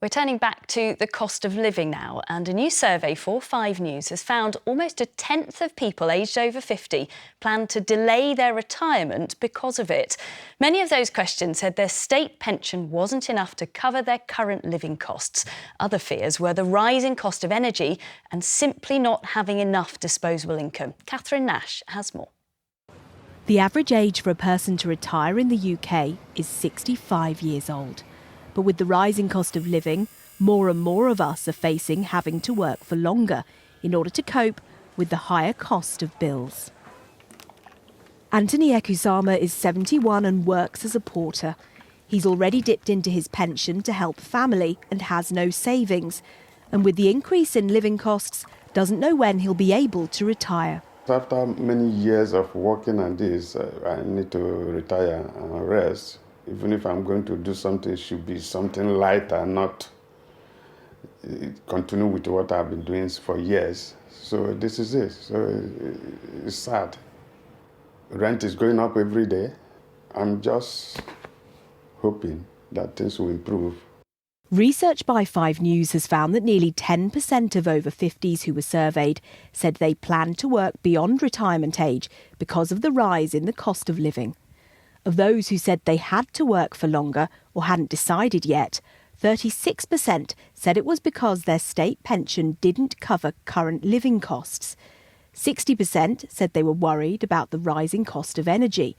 We're turning back to the cost of living now, and a new survey for 5 News has found almost a tenth of people aged over 50 plan to delay their retirement because of it. Many of those questioned said their state pension wasn't enough to cover their current living costs. Other fears were the rising cost of energy and simply not having enough disposable income. Catherine Nash has more. The average age for a person to retire in the UK is 65 years old. But with the rising cost of living, more and more of us are facing having to work for longer in order to cope with the higher cost of bills. Anthony Ekusama is 71 and works as a porter. He's already dipped into his pension to help family and has no savings. And with the increase in living costs, doesn't know when he'll be able to retire. After many years of working on this, I need to retire and rest. Even if I'm going to do something, it should be something lighter, not continue with what I've been doing for years. So this is it. So it's sad. Rent is going up every day. I'm just hoping that things will improve. Research by 5 News has found that nearly 10% of over 50s who were surveyed said they planned to work beyond retirement age because of the rise in the cost of living. Of those who said they had to work for longer or hadn't decided yet, 36% said it was because their state pension didn't cover current living costs. 60% said they were worried about the rising cost of energy.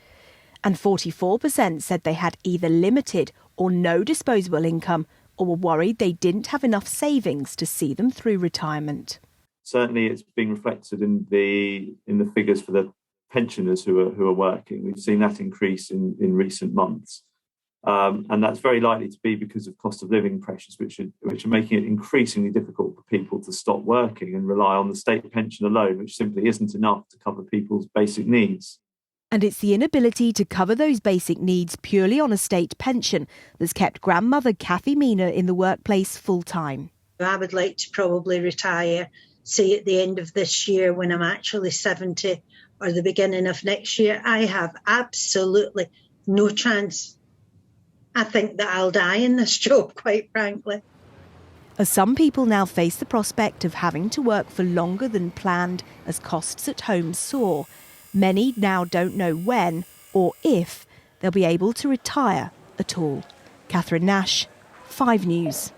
And 44% said they had either limited or no disposable income or were worried they didn't have enough savings to see them through retirement. Certainly it's been reflected in the figures for the pensioners who are working. We've seen that increase in recent months. And that's very likely to be because of cost of living pressures, which are making it increasingly difficult for people to stop working and rely on the state pension alone, which simply isn't enough to cover people's basic needs. And it's the inability to cover those basic needs purely on a state pension that's kept grandmother Kathy Mina in the workplace full time. I would like to probably retire, say at the end of this year when I'm actually 70 or the beginning of next year. I have absolutely no chance. I think that I'll die in this job, quite frankly. As some people now face the prospect of having to work for longer than planned as costs at home soar, many now don't know when or if they'll be able to retire at all. Catherine Nash, 5 News.